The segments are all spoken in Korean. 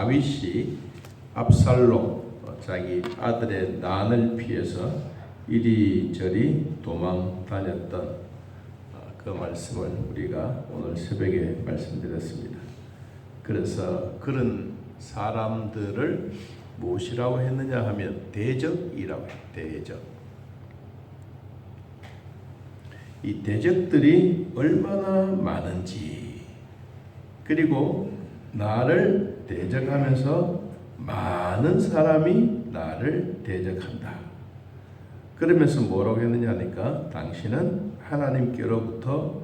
다윗이 압살롬 자기 아들의 난을 피해서 이리저리 도망 다녔던 그 말씀을 우리가 오늘 새벽에 말씀드렸습니다. 그래서 그런 사람들을 무엇이라고 했느냐 하면 대적이라고 해요. 대적. 이 대적들이 얼마나 많은지, 그리고 나를 대적하면서 많은 사람이 나를 대적한다. 그러면서 뭐라고 했느냐 하니까 당신은 하나님께로부터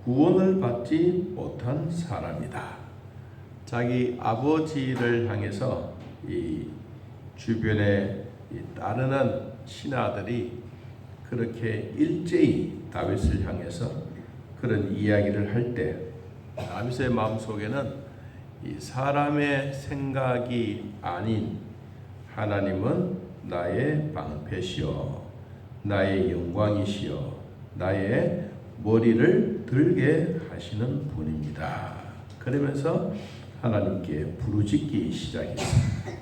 구원을 받지 못한 사람이다. 자기 아버지를 향해서 이 주변에 따르는 신하들이 그렇게 일제히 다윗을 향해서 그런 이야기를 할 때 다윗의 마음속에는 이 사람의 생각이 아닌 하나님은 나의 방패시여 나의 영광이시여 나의 머리를 들게 하시는 분입니다. 그러면서 하나님께 부르짖기 시작했습니다.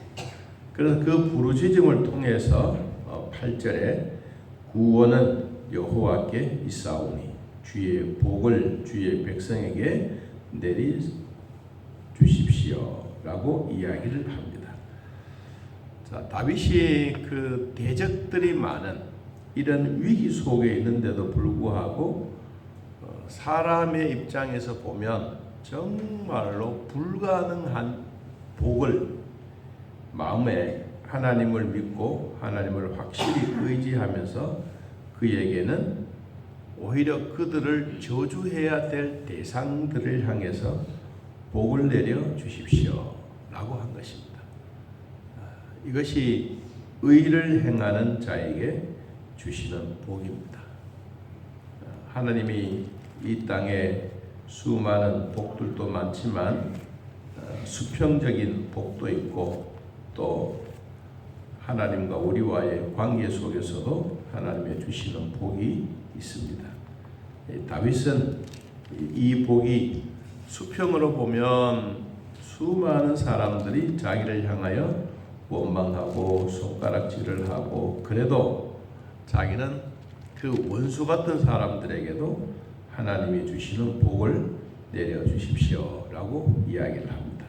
그래서 그 부르짖음을 통해서 8절에 구원은 여호와께 있사오니 주의 복을 주의 백성에게 내리 주십시오 라고 이야기를 합니다. 자, 다윗이 그 대적들이 많은 이런 위기 속에 있는데도 불구하고 사람의 입장에서 보면 정말로 불가능한 복을 마음에 하나님을 믿고 하나님을 확실히 의지하면서 그에게는 오히려 그들을 저주해야 될 대상들을 향해서 복을 내려 주십시오 라고 한 것입니다. 이것이 의를 행하는 자에게 주시는 복입니다. 하나님이 이 땅에 수많은 복들도 많지만 수평적인 복도 있고 또 하나님과 우리와의 관계 속에서도 하나님의 주시는 복이 있습니다. 다윗은 이 복이 수평으로 보면 수많은 사람들이 자기를 향하여 원망하고 손가락질을 하고 그래도 자기는 그 원수 같은 사람들에게도 하나님이 주시는 복을 내려주십시오 라고 이야기를 합니다.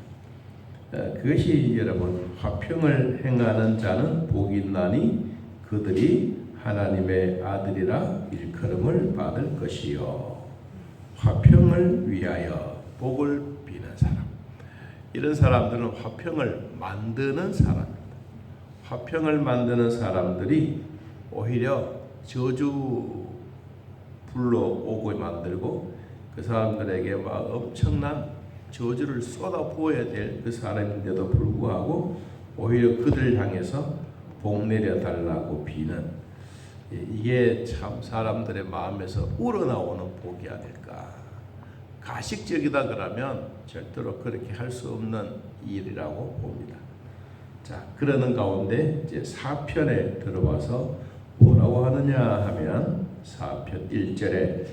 그것이 여러분 화평을 행하는 자는 복이 있나니 그들이 하나님의 아들이라 일컬음을 받을 것이요. 화평을 위하여 복을 비는 사람. 이런 사람들은 화평을 만드는 사람입니다. 화평을 만드는 사람들이 오히려 저주 불러오고 만들고 그 사람들에게 막 엄청난 저주를 쏟아부어야 될 그 사람인데도 불구하고 오히려 그들을 향해서 복 내려 달라고 비는 이게 참 사람들의 마음에서 우러나오는 복이 아닐까. 가식적이다 그러면 절대로 그렇게 할 수 없는 일이라고 봅니다. 자, 그러는 가운데 이제 4편에 들어와서 뭐라고 하느냐 하면 4편 1절에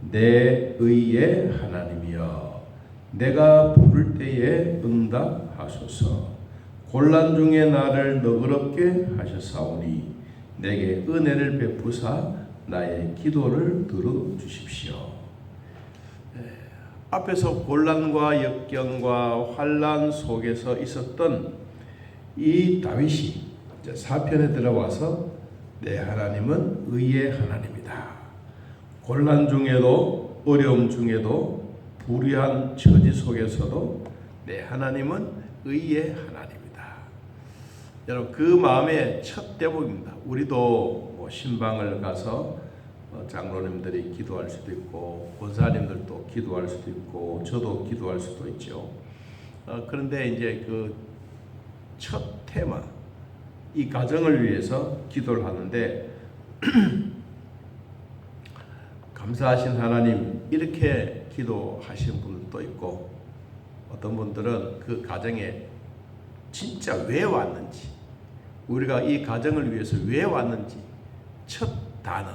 내 의의 하나님이여 내가 부를 때에 응답하소서 곤란 중에 나를 너그럽게 하셨사오니 내게 은혜를 베푸사 나의 기도를 들어주십시오. 앞에서 곤란과 역경과 환난 속에서 있었던 이 다윗이 4편에 들어와서 내 하나님은 의의 하나님이다. 곤란 중에도 어려움 중에도 불의한 처지 속에서도 내 하나님은 의의 하나님이다. 여러분 그 마음의 첫 대목입니다. 우리도 뭐 신방을 가서 장로님들이 기도할 수도 있고 권사님들도 기도할 수도 있고 저도 기도할 수도 있죠. 그런데 이제 그 첫 테마 이 가정을 위해서 기도를 하는데 감사하신 하나님 이렇게 기도하시는 분들도 있고 어떤 분들은 그 가정에 진짜 왜 왔는지 우리가 이 가정을 위해서 왜 왔는지 첫 단어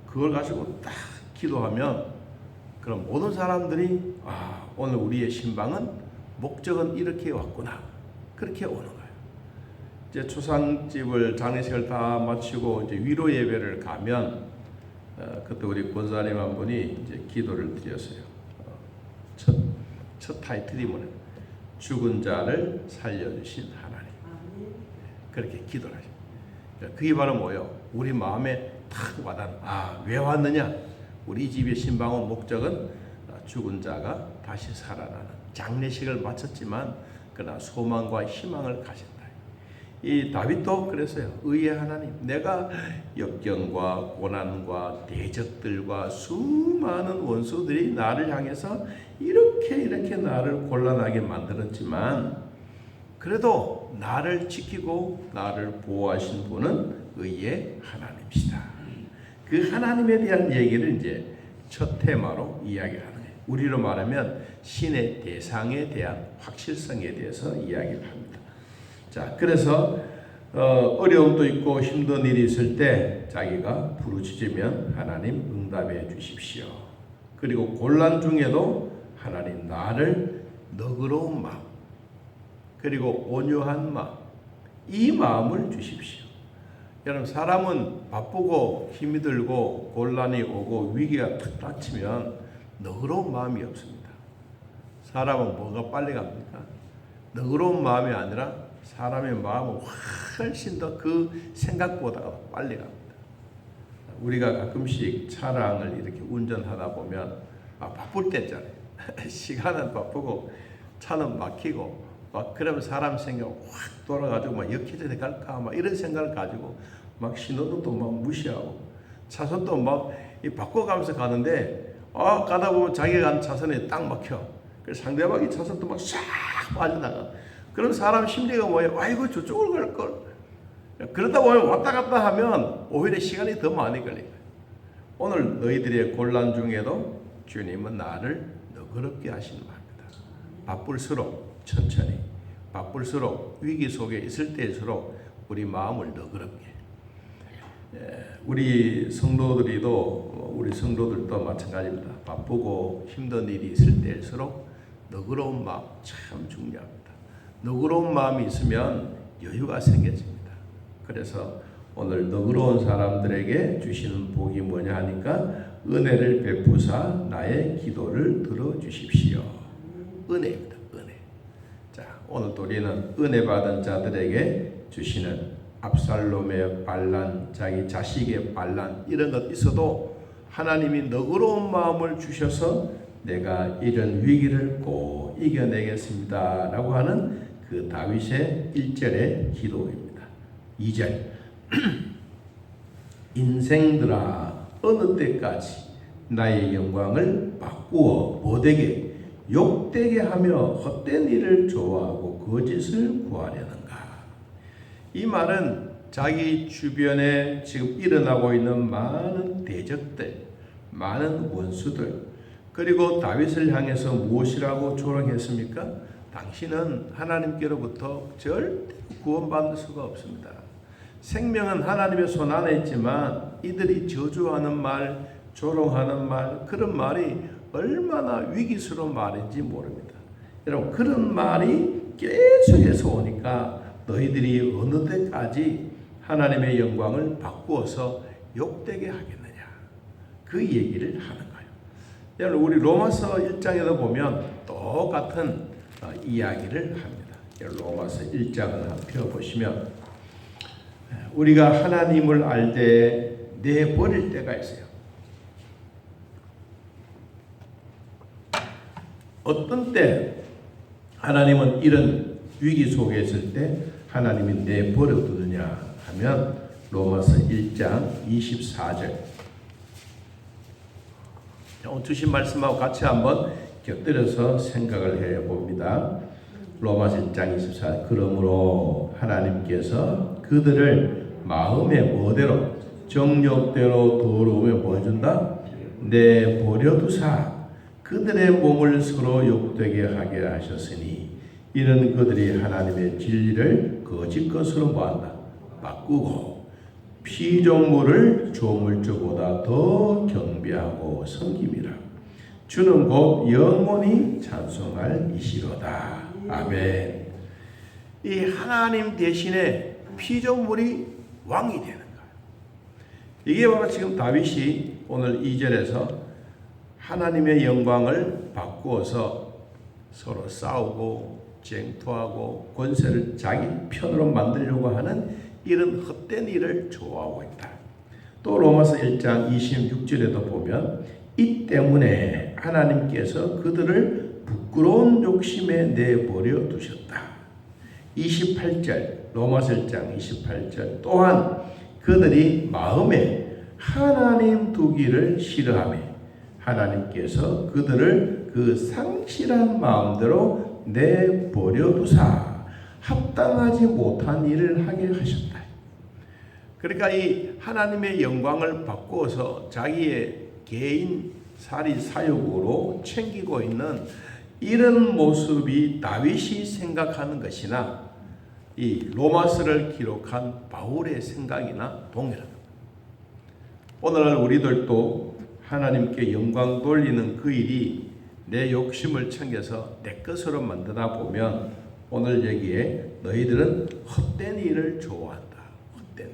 그걸 가지고 딱 기도하면 그럼 모든 사람들이 오늘 우리의 신방은 목적은 이렇게 왔구나 그렇게 오는 거예요. 이제 초상집을 장례식을 다 마치고 이제 위로 예배를 가면 그때 우리 권사님 한 분이 이제 기도를 드렸어요. 첫 타이틀이 뭐냐면 죽은 자를 살려주신 하나님. 그렇게 기도를 하죠. 그게 바로 뭐예요? 우리 마음에 탁 와닿는, 왜 왔느냐? 우리 집의 신방원 목적은 죽은 자가 다시 살아나는, 장례식을 마쳤지만 그러나 소망과 희망을 가진다. 이 다윗도 그랬어요. 의의 하나님, 내가 역경과 고난과 대적들과 수많은 원수들이 나를 향해서 이렇게 나를 곤란하게 만들었지만 그래도 나를 지키고 나를 보호하신 분은 의의 하나님이시다. 그 하나님에 대한 얘기를 이제 첫 테마로 이야기하는 거예요. 우리로 말하면 신의 대상에 대한 확실성에 대해서 이야기를 합니다. 자, 그래서 어려움도 있고 힘든 일이 있을 때 자기가 부르짖으면 하나님 응답해 주십시오. 그리고 곤란 중에도 하나님 나를 너그러운 마음 그리고 온유한 마음, 이 마음을 주십시오. 여러분, 사람은 바쁘고 힘이 들고 곤란이 오고 위기가 탁 닥치면 너그러운 마음이 없습니다. 사람은 뭐가 빨리 갑니까? 너그러운 마음이 아니라 사람의 마음은 훨씬 더 그 생각보다 빨리 갑니다. 우리가 가끔씩 차량을 이렇게 운전하다 보면 바쁠 때 있잖아요. 시간은 바쁘고 차는 막히고 그러면 사람 생각 확 돌아가지고 막 역회전에 갈까 막 이런 생각을 가지고 막 신호등도 막 무시하고 차선도 막 바꿔가면서 가는데 가다 보면 자기가 가는 차선에 딱 막혀. 그래서 상대방이 차선도 막 싹 빠져나가. 그럼 사람 심리가 뭐예요? 아이고 저쪽으로 갈 걸. 그러다 보면 왔다 갔다 하면 오히려 시간이 더 많이 걸려요. 오늘 너희들의 곤란 중에도 주님은 나를 너그럽게 하시는 말입니다. 바쁠수록 천천히, 바쁠수록 위기 속에 있을 때일수록 우리 마음을 너그럽게. 우리 성도들도 마찬가지입니다. 바쁘고 힘든 일이 있을 때일수록 너그러운 마음 참 중요합니다. 너그러운 마음이 있으면 여유가 생겨집니다. 그래서 오늘 너그러운 사람들에게 주시는 복이 뭐냐 하니까 은혜를 베푸사 나의 기도를 들어주십시오. 은혜입니다. 은혜. 자, 오늘 우리는 은혜 받은 자들에게 주시는 압살롬의 반란, 자기 자식의 반란 이런 것 있어도 하나님이 너그러운 마음을 주셔서 내가 이런 위기를 꼭 이겨내겠습니다 라고 하는 그 다윗의 1절의 기도입니다. 2절 인생들아 어느 때까지 나의 영광을 바꾸어 못되게 욕되게 하며 헛된 일을 좋아하고 거짓을 구하려는가. 이 말은 자기 주변에 지금 일어나고 있는 많은 대적들, 많은 원수들, 그리고 다윗을 향해서 무엇이라고 조롱했습니까? 당신은 하나님께로부터 절대 구원받을 수가 없습니다. 생명은 하나님의 손 안에 있지만 이들이 저주하는 말, 조롱하는 말, 그런 말이 얼마나 위기스러운 말인지 모릅니다. 여러분, 그런 말이 계속해서 오니까 너희들이 어느 때까지 하나님의 영광을 바꾸어서 욕되게 하겠느냐, 그 얘기를 하는 거예요. 여러분, 우리 로마서 1장에도 보면 똑같은 이야기를 합니다. 로마서 1장을 한번 펴보시면 우리가 하나님을 알 때 내버릴 때가 있어요. 어떤 때 하나님은 이런 위기 속에 있을 때 하나님이 내버려 두느냐 하면 로마서 1장 24절. 오늘 주신 말씀하고 같이 한번 곁들여서 생각을 해봅니다. 로마서 1장 24절. 그러므로 하나님께서 그들을 마음의 뭐대로 정욕대로 더러움에 뭐 준다? 내버려 두사 그들의 몸을 서로 욕되게 하게 하셨으니 이는 그들이 하나님의 진리를 거짓 것으로 뭐한다? 바꾸고 피조물을 조물주보다 더 경배하고 섬김이라. 주는 곧 영원히 찬송할 이시로다. 아멘. 이 하나님 대신에 피조물이 왕이 되는 거예요. 이게 바로 지금 다윗이 오늘 2절에서 하나님의 영광을 바꾸어서 서로 싸우고 쟁투하고 권세를 자기 편으로 만들려고 하는 이런 헛된 일을 좋아하고 있다. 또 로마서 1장 26절에도 보면 이 때문에 하나님께서 그들을 부끄러운 욕심에 내버려 두셨다. 28절 로마서 1장 28절 또한 그들이 마음에 하나님 두기를 싫어하며 하나님께서 그들을 그 상실한 마음대로 내버려 두사 합당하지 못한 일을 하게 하셨다. 그러니까 이 하나님의 영광을 바꾸어서 자기의 개인 사리 사욕으로 챙기고 있는 이런 모습이 다윗이 생각하는 것이나 이 로마서를 기록한 바울의 생각이나 동일합니다. 오늘날 우리들도 하나님께 영광 돌리는 그 일이 내 욕심을 챙겨서 내 것으로 만드다 보면 오늘 여기에 너희들은 헛된 일을 좋아한다. 헛된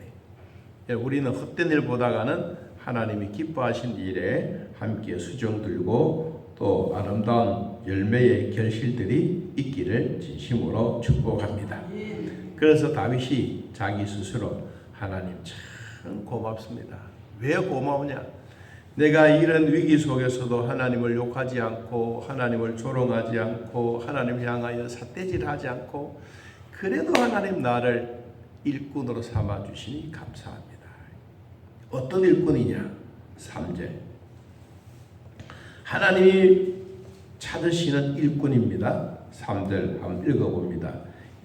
일. 우리는 헛된 일 보다가는 하나님이 기뻐하신 일에 함께 수종 들고 또 아름다운 열매의 결실들이 있기를 진심으로 축복합니다. 그래서 다윗이 자기 스스로 하나님 참 고맙습니다. 왜 고마우냐? 내가 이런 위기 속에서도 하나님을 욕하지 않고 하나님을 조롱하지 않고 하나님을 향하여 삿대질하지 않고 그래도 하나님 나를 일꾼으로 삼아 주시니 감사합니다. 어떤 일꾼이냐? 3절 하나님이 찾으시는 일꾼입니다. 3절 한번 읽어봅니다.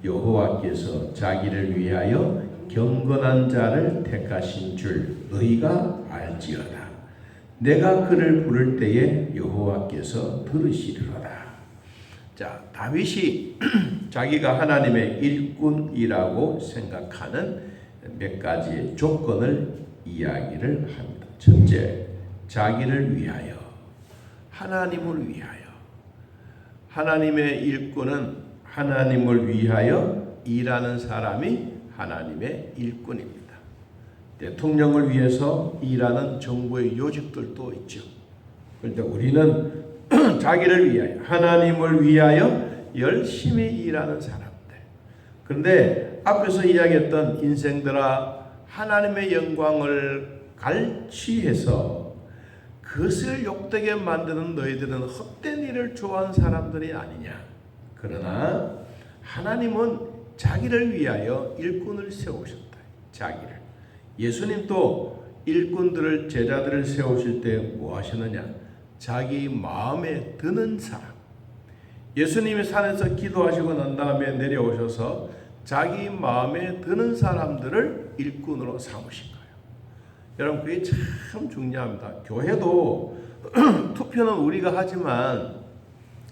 여호와께서 자기를 위하여 경건한 자를 택하신 줄 너희가 알지어다. 내가 그를 부를 때에 여호와께서 들으시리로다. 자, 다윗이 자기가 하나님의 일꾼이라고 생각하는 몇 가지의 조건을 이야기를 합니다. 첫째, 자기를 위하여, 하나님을 위하여. 하나님의 일꾼은 하나님을 위하여 일하는 사람이 하나님의 일꾼입니다. 대통령을 위해서 일하는 정부의 요직들도 있죠. 그런데 우리는 자기를 위하여, 하나님을 위하여 열심히 일하는 사람들. 그런데 앞에서 이야기했던 인생들아 하나님의 영광을 갈취해서 그것을 욕되게 만드는 너희들은 헛된 일을 좋아하는 사람들이 아니냐. 그러나 하나님은 자기를 위하여 일꾼을 세우셨다. 자기를. 예수님도 일꾼들을 제자들을 세우실 때 뭐 하시느냐? 자기 마음에 드는 사람. 예수님이 산에서 기도하시고 난 다음에 내려오셔서 자기 마음에 드는 사람들을 일꾼으로 삼으신 거예요. 여러분 그게 참 중요합니다. 교회도 투표는 우리가 하지만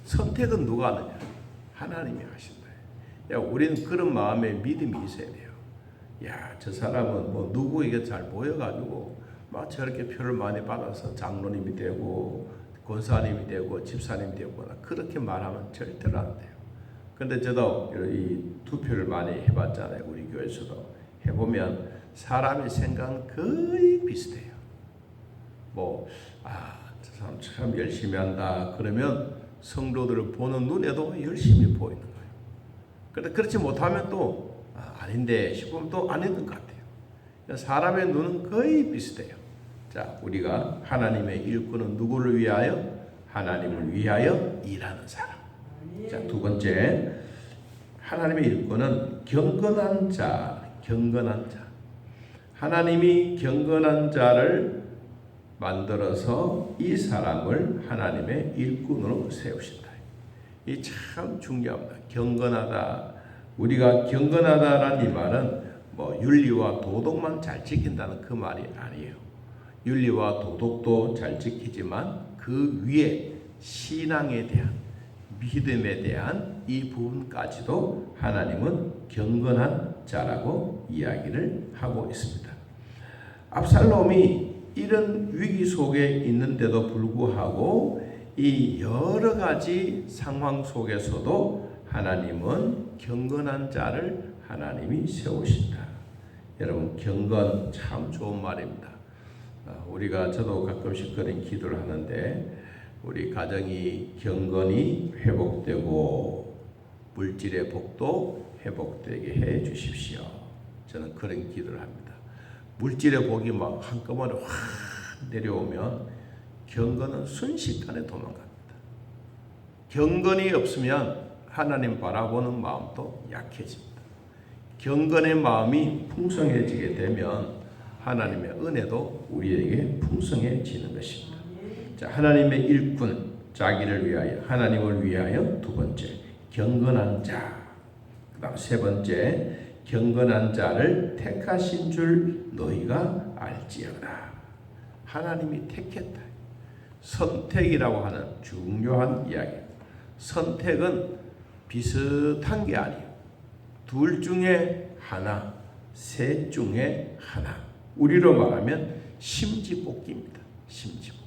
선택은 누가 하느냐? 하나님이 하신다. 야, 우리는 그런 마음에 믿음이 있어야 돼요. 야, 저 사람은 뭐 누구에게 잘 보여가지고 막 저렇게 표를 많이 받아서 장로님이 되고 권사님이 되고 집사님이 되고 그렇게 말하면 절대로 안 돼요. 근데 저도 이 투표를 많이 해봤잖아요. 우리 교회에서도 해보면 사람의 생각은 거의 비슷해요. 뭐, 저 사람 참 열심히 한다. 그러면 성도들을 보는 눈에도 열심히 보이는 거예요. 그런데 그렇지 못하면 또 아닌데 싶으면 또 아닌 것 같아요. 사람의 눈은 거의 비슷해요. 자, 우리가 하나님의 일꾼은 누구를 위하여? 하나님을 위하여 일하는 사람. 자, 두 번째, 하나님의 일꾼은 경건한 자, 경건한 자. 하나님이 경건한 자를 만들어서 이 사람을 하나님의 일꾼으로 세우신다. 이 참 중요합니다. 경건하다. 우리가 경건하다라는 이 말은 뭐 윤리와 도덕만 잘 지킨다는 그 말이 아니에요. 윤리와 도덕도 잘 지키지만 그 위에 신앙에 대한 믿음에 대한 이 부분까지도 하나님은 경건한 자라고 이야기를 하고 있습니다. 압살롬이 이런 위기 속에 있는데도 불구하고 이 여러 가지 상황 속에서도 하나님은 경건한 자를 하나님이 세우신다. 여러분, 경건 참 좋은 말입니다. 저도 가끔씩 그런 기도를 하는데, 우리 가정이 경건이 회복되고 물질의 복도 회복되게 해 주십시오. 저는 그런 기도를 합니다. 물질의 복이 막 한꺼번에 확 내려오면 경건은 순식간에 도망갑니다. 경건이 없으면 하나님 바라보는 마음도 약해집니다. 경건의 마음이 풍성해지게 되면 하나님의 은혜도 우리에게 풍성해지는 것입니다. 자, 하나님의 일꾼, 자기를 위하여, 하나님을 위하여. 두 번째, 경건한 자. 그 다음 세 번째, 경건한 자를 택하신 줄 너희가 알지어라. 하나님이 택했다. 선택이라고 하는 중요한 이야기입니다. 선택은 비슷한 게 아니에요. 둘 중에 하나, 셋 중에 하나. 우리로 말하면 심지뽑기입니다. 심지뽑기.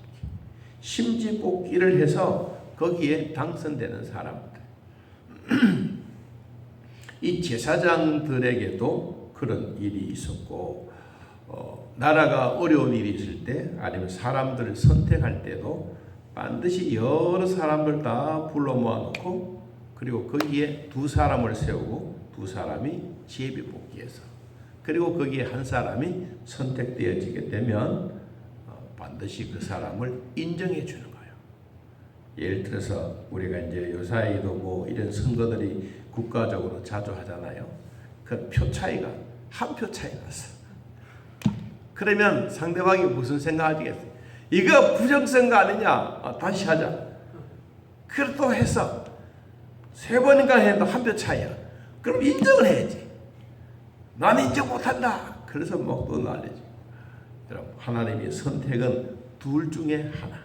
심지뽑기를 해서 거기에 당선되는 사람들. 이 제사장들에게도 그런 일이 있었고, 나라가 어려운 일이 있을 때, 아니면 사람들을 선택할 때도 반드시 여러 사람들 다 불러 모아놓고, 그리고 거기에 두 사람을 세우고 두 사람이 제비뽑기해서, 그리고 거기에 한 사람이 선택되어지게 되면 반드시 그 사람을 인정해 주는 거예요. 예를 들어서 우리가 이제 요사이도 뭐 이런 선거들이 국가적으로 자주 하잖아요. 그 표 차이가 한 표 차이 났어. 그러면 상대방이 무슨 생각하겠어요? 이거 부정선거 아니냐? 다시 하자. 그렇다고 해서 세 번인가 해도 한 표 차이야. 그럼 인정을 해야지. 난 인정 못한다. 그래서 뭐 또 난리지. 여러분, 하나님의 선택은 둘 중에 하나.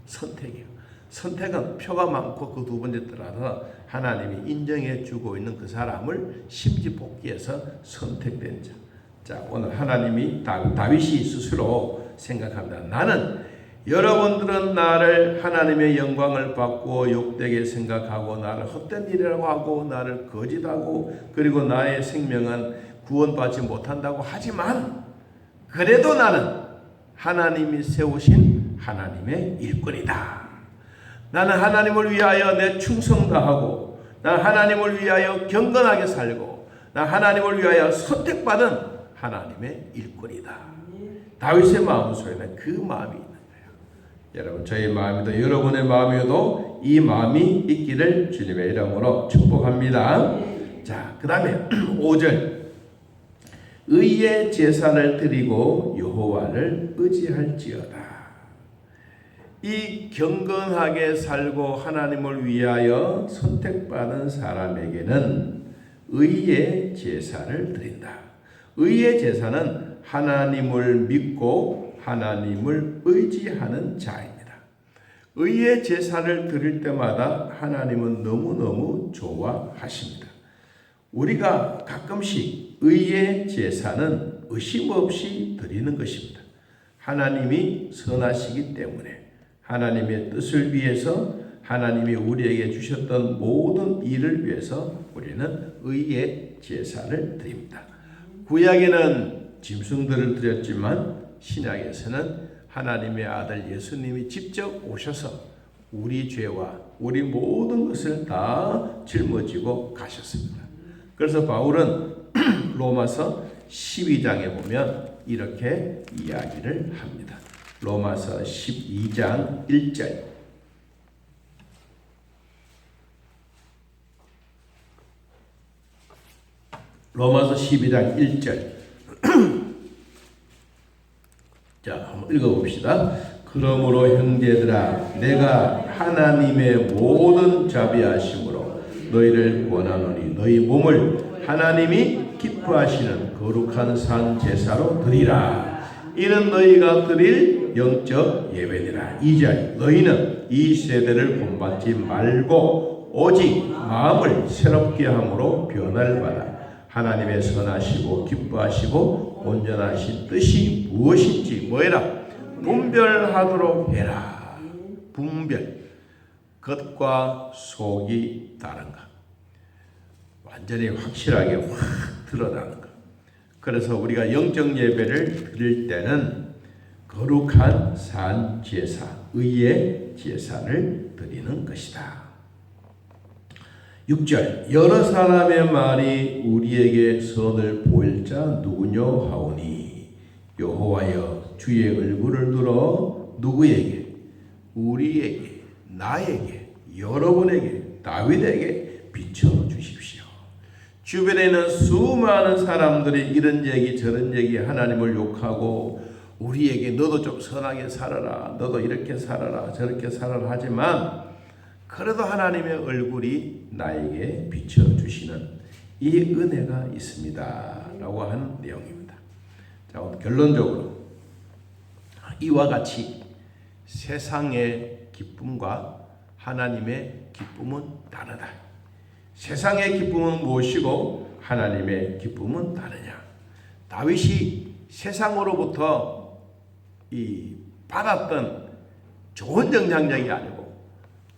선택이에요. 선택은 표가 많고 그 두 번째 떠나서 하나님이 인정해 주고 있는 그 사람을 심지뽑기해서 선택된 자. 자, 오늘 하나님이 다윗이 스스로 생각합니다. 나는, 여러분들은 나를 하나님의 영광을 받고 욕되게 생각하고 나를 헛된 일이라고 하고 나를 거짓하고 그리고 나의 생명은 구원받지 못한다고 하지만, 그래도 나는 하나님이 세우신 하나님의 일꾼이다. 나는 하나님을 위하여 내 충성 다하고, 난 하나님을 위하여 경건하게 살고, 난 하나님을 위하여 선택받은 하나님의 일꾼이다. 다윗의 마음 속에는 그 마음이 있는 거예요. 여러분, 저의 마음이도 여러분의 마음이어도 이 마음이 있기를 주님의 이름으로 축복합니다. 자, 그 다음에 5절, 의의 제사를 드리고 여호와를 의지할지어다. 이 경건하게 살고 하나님을 위하여 선택받은 사람에게는 의의 제사를 드린다. 의의 제사는 하나님을 믿고 하나님을 의지하는 자입니다. 의의 제사를 드릴 때마다 하나님은 너무너무 좋아하십니다. 우리가 가끔씩 의의 제사는 의심 없이 드리는 것입니다. 하나님이 선하시기 때문에, 하나님의 뜻을 위해서, 하나님이 우리에게 주셨던 모든 일을 위해서 우리는 의의 제사를 드립니다. 구약에는 짐승들을 드렸지만 신약에서는 하나님의 아들 예수님이 직접 오셔서 우리 죄와 우리 모든 것을 다 짊어지고 가셨습니다. 그래서 바울은 로마서 12장에 보면 이렇게 이야기를 합니다. 로마서 12장 1절. 로마서 12장 1절. 자, 한번 읽어봅시다. 그러므로 형제들아, 내가 하나님의 모든 자비하심으로 너희를 권하노니 너희 몸을 하나님이 기뻐하시는 거룩한 산 제사로 드리라. 이는 너희가 드릴 영적 예배니라. 2절, 너희는 이 세대를 본받지 말고 오직 마음을 새롭게 함으로 변화를 받아 하나님의 선하시고 기뻐하시고 온전하신 뜻이 무엇인지 뭐해라? 분별하도록 해라. 분별. 겉과 속이 다른가? 완전히 확실하게 확 드러나는 것. 그래서 우리가 영적 예배를 드릴 때는 거룩한 산 제사, 의의 제사를 드리는 것이다. 6절 여러 사람의 말이 우리에게 선을 보일 자 누구뇨 하오니 여호와여 주의 얼굴을 들어 누구에게? 우리에게, 나에게, 여러분에게, 다윗에게 비춰주십시오. 주변에 있는 수많은 사람들이 이런 얘기 저런 얘기 하나님을 욕하고 우리에게 너도 좀 선하게 살아라, 너도 이렇게 살아라, 저렇게 살아라 하지만 그래도 하나님의 얼굴이 나에게 비춰주시는 이 은혜가 있습니다 라고 하는 내용입니다. 자, 오늘 결론적으로 이와 같이 세상의 기쁨과 하나님의 기쁨은 다르다. 세상의 기쁨은 무엇이고 하나님의 기쁨은 다르냐. 다윗이 세상으로부터 받았던 좋은 영향력이 아니고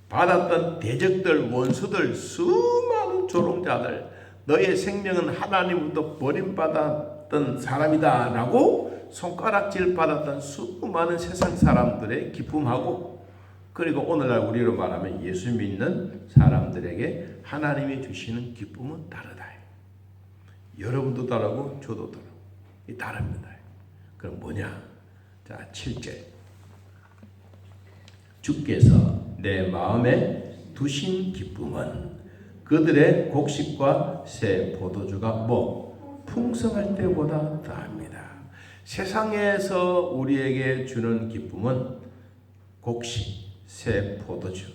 받았던 대적들, 원수들, 수많은 조롱자들, 너의 생명은 하나님으로부터 버림받았던 사람이다 라고 손가락질 받았던 수많은 세상 사람들의 기쁨하고, 그리고 오늘날 우리로 말하면 예수 믿는 사람들에게 하나님이 주시는 기쁨은 다르다. 여러분도 다르고 저도 다르고 이 다릅니다. 그럼 뭐냐? 자, 7절 주께서 내 마음에 두신 기쁨은 그들의 곡식과 새 포도주가 풍성할 때보다 더합니다. 세상에서 우리에게 주는 기쁨은 곡식, 새 포도주,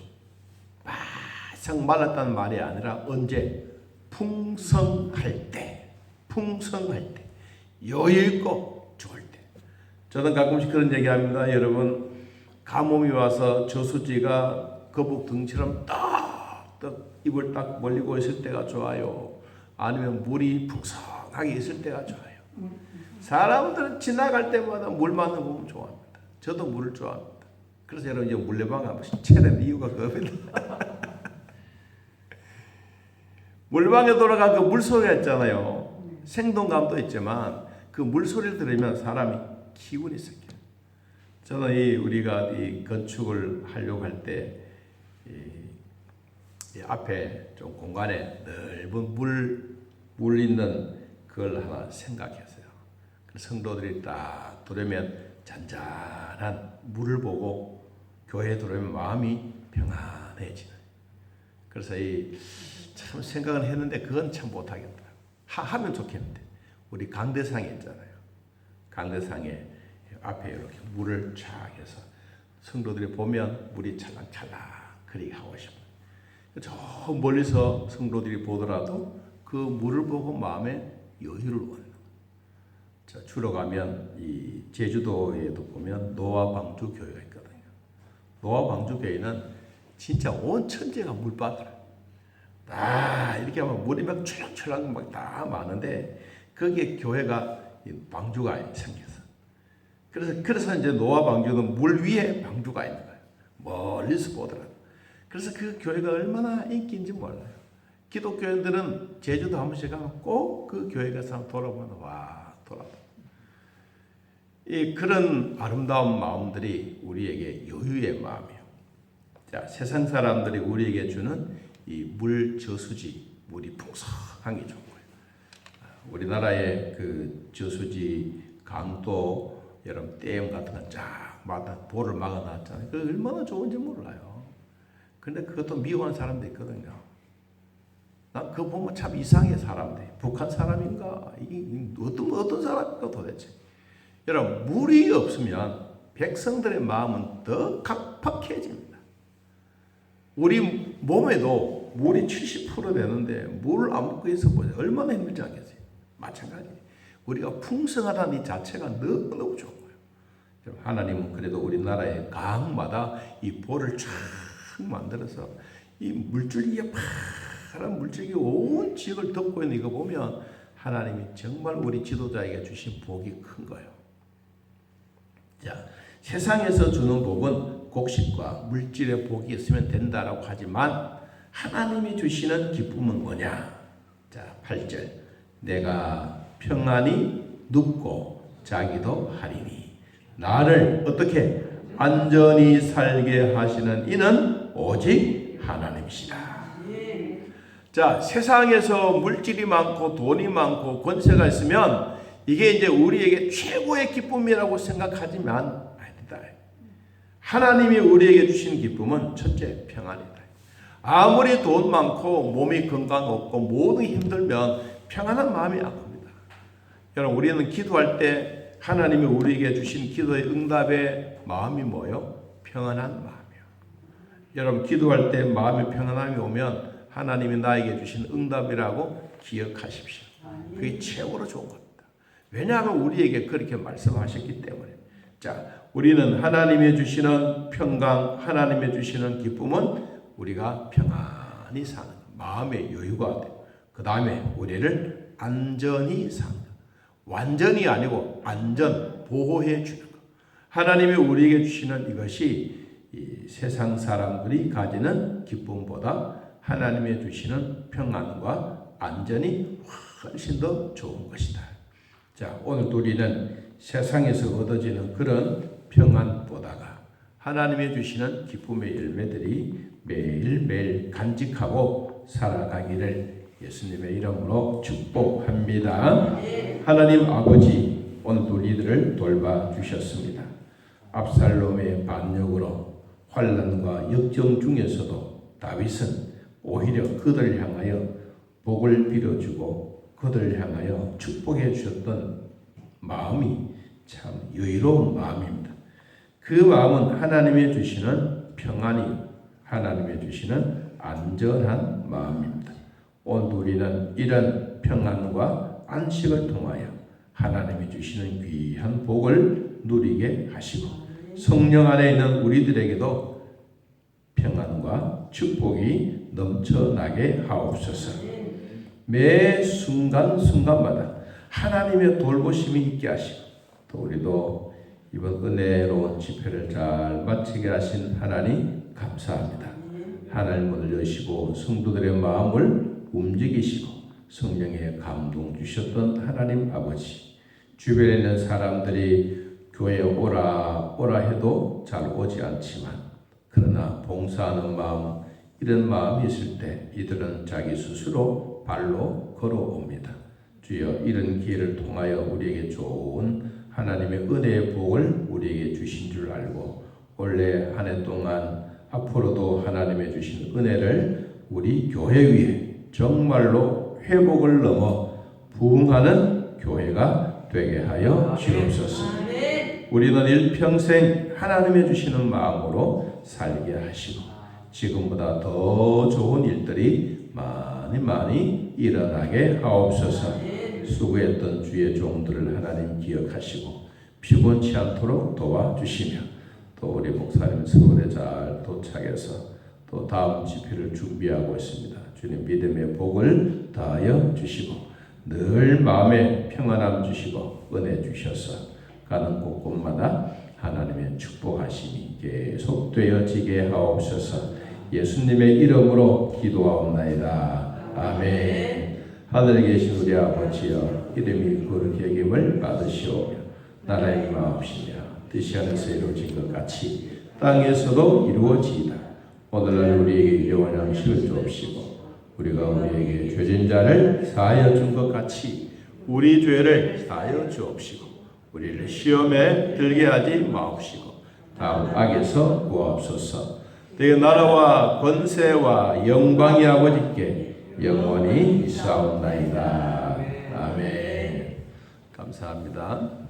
바싹 말랐다는 말이 아니라 언제? 풍성할 때, 여유있고 좋을 때. 저는 가끔씩 그런 얘기합니다. 여러분, 가뭄이 와서 저수지가 거북 등처럼 떡떡 입을 딱 벌리고 있을 때가 좋아요? 아니면 물이 풍성하게 있을 때가 좋아요? 사람들은 지나갈 때마다 물 많은 거 보면 좋아합니다. 저도 물을 좋아합니다. 그래서 여러분 이제 물레방 한 번씩 채는 이유가 그겁니다. 물방에 돌아간 그 물소리가 있잖아요. 생동감도 있지만 그 물소리를 들으면 사람이 기운이 생겨요. 저는 우리가 건축을 하려고 할 때 앞에 좀 공간에 넓은 물 있는 그걸 하나 생각했어요. 성도들이 딱 들어오면 잔잔한 물을 보고 교회에 들어오면 마음이 평안해지는. 그래서 참 생각은 했는데 그건 참 못하겠다. 하면 좋겠는데 우리 강대상에 있잖아요. 강대상에 앞에 이렇게 물을 쫙 해서 성도들이 보면 물이 찰랑찰랑 그리게 하고 싶어요. 저 멀리서 성도들이 보더라도 그 물을 보고 마음에 여유를 얻는. 자, 주로 가면 이 제주도에도 보면 노아방주 교회가 있거든요. 노아방주 교회는 진짜 온 천지가 물바다라. 다 이렇게 하면 물이 막 출렁출렁 막 다 많은데 거기에 교회가 방주가 생겼어. 그래서 이제 노아 방주는 물 위에 방주가 있는 거예요. 멀리서 보더라도. 그래서 그 교회가 얼마나 인기인지 몰라요. 기독교인들은 제주도 한 번씩 가면 꼭 그 교회 가서 돌아보면 돌아봐. 그런 아름다운 마음들이 우리에게 여유의 마음이에요. 자, 세상 사람들이 우리에게 주는 이 물 저수지, 물이 풍성한 게 좋은 거예요. 우리나라의 그 저수지, 강도, 여러분 댐 같은 거 쫙 볼을 막아놨잖아요. 그 얼마나 좋은지 몰라요. 근데 그것도 미워하는 사람도 있거든요. 난 그거 보면 참 이상해 사람들이. 북한 사람인가? 어떤 사람인가 도대체. 여러분 물이 없으면 백성들의 마음은 더 각박해집니다. 우리 몸에도 물이 70% 되는데 물을 안 먹고 있어 보세요. 얼마나 힘들지 않겠어요? 마찬가지. 우리가 풍성하다는 이 자체가 너무너무 좋은 거예요. 하나님은 그래도 우리나라의 강마다 이 볼을 쫙 만들어서 이 물줄기가 파란 물줄기 온 지역을 덮고 있는 이거 보면 하나님이 정말 우리 지도자에게 주신 복이 큰 거예요. 자, 세상에서 주는 복은 곡식과 물질의 복이 있으면 된다라고 하지만 하나님이 주시는 기쁨은 뭐냐? 자, 8절. 내가 평안히 눕고 자기도 하리니. 나를 어떻게 안전히 살게 하시는 이는 오직 하나님이시다. 자, 세상에서 물질이 많고 돈이 많고 권세가 있으면 이게 이제 우리에게 최고의 기쁨이라고 생각하지만 아니다. 하나님이 우리에게 주신 기쁨은 첫째 평안이다. 아무리 돈 많고 몸이 건강 없고 모두 힘들면 평안한 마음이 아픕니다. 여러분, 우리는 기도할 때 하나님이 우리에게 주신 기도의 응답의 마음이 뭐예요? 평안한 마음이요. 여러분, 기도할 때 마음의 평안함이 오면 하나님이 나에게 주신 응답이라고 기억하십시오. 그게 최고로 좋은 겁니다. 왜냐하면 우리에게 그렇게 말씀하셨기 때문에. 자, 우리는 하나님이 주시는 평강, 하나님이 주시는 기쁨은 우리가 평안히 사는 마음의 여유가 되고, 그 다음에 우리를 안전히 사는, 완전히 아니고 안전, 보호해 주는 것. 하나님이 우리에게 주시는 이것이 이 세상 사람들이 가지는 기쁨보다 하나님이 주시는 평안과 안전이 훨씬 더 좋은 것이다. 자, 오늘 우리는 세상에서 얻어지는 그런 평안보다가 하나님이 주시는 기쁨의 열매들이 매일매일 간직하고 살아가기를 예수님의 이름으로 축복합니다. 하나님 아버지, 오늘 우리들을 돌봐주셨습니다. 압살롬의 반역으로 환난과 역정 중에서도 다윗은 오히려 그들을 향하여 복을 빌어주고 그들을 향하여 축복해 주셨던 마음이 참 여유로운 마음입니다. 그 마음은 하나님이 주시는 평안이, 하나님이 주시는 안전한 마음입니다. 오늘 우리는 이런 평안과 안식을 통하여 하나님이 주시는 귀한 복을 누리게 하시고 성령 안에 있는 우리들에게도 평안과 축복이 넘쳐나게 하옵소서. 매 순간순간마다 하나님의 돌보심이 있게 하시고, 또 우리도 이번 은혜로운 집회를 잘 마치게 하신 하나님 감사합니다. 하나님 문을 여시고 성도들의 마음을 움직이시고 성령의 감동 주셨던 하나님 아버지, 주변에 있는 사람들이 교회에 오라 해도 잘 오지 않지만, 그러나 봉사하는 마음, 이런 마음이 있을 때 이들은 자기 스스로 발로 걸어옵니다. 주여, 이런 기회를 통하여 우리에게 좋은 하나님의 은혜의 복을 우리에게 주신 줄 알고 올해 한 해 동안 앞으로도 하나님의 주신 은혜를 우리 교회 위에 정말로 회복을 넘어 부흥하는 교회가 되게 하여 주옵소서. 우리는 일평생 하나님의 주시는 마음으로 살게 하시고 지금보다 더 좋은 일들이 많이 일어나게 하옵소서. 수고했던 주의 종들을 하나님 기억하시고 피곤치 않도록 도와주시며, 또 우리 목사님 서울에 잘 도착해서 또 다음 집회를 준비하고 있습니다. 주님 믿음의 복을 다하여 주시고 늘 마음에 평안함 주시고 은혜 주셔서 가는 곳곳마다 하나님의 축복하심이 계속 되어지게 하옵소서. 예수님의 이름으로 기도하옵나이다. 아멘. 하늘에 계신 우리 아버지여, 이름이 거룩히 여김을 받으시오며 나라의 임하옵시며 뜻이 하늘에서 이루어진 것 같이 땅에서도 이루어지이다. 오늘날 우리에게 일용할 양식을 주옵시고 우리가 우리에게 죄진 자를 사하여 준 것 같이 우리 죄를 사하여 주옵시고 우리를 시험에 들게 하지 마옵시고 다음 악에서 구하옵소서. 내 나라와 권세와 영광이 아버지께 영원히 있사옵나이다. 아멘. 감사합니다.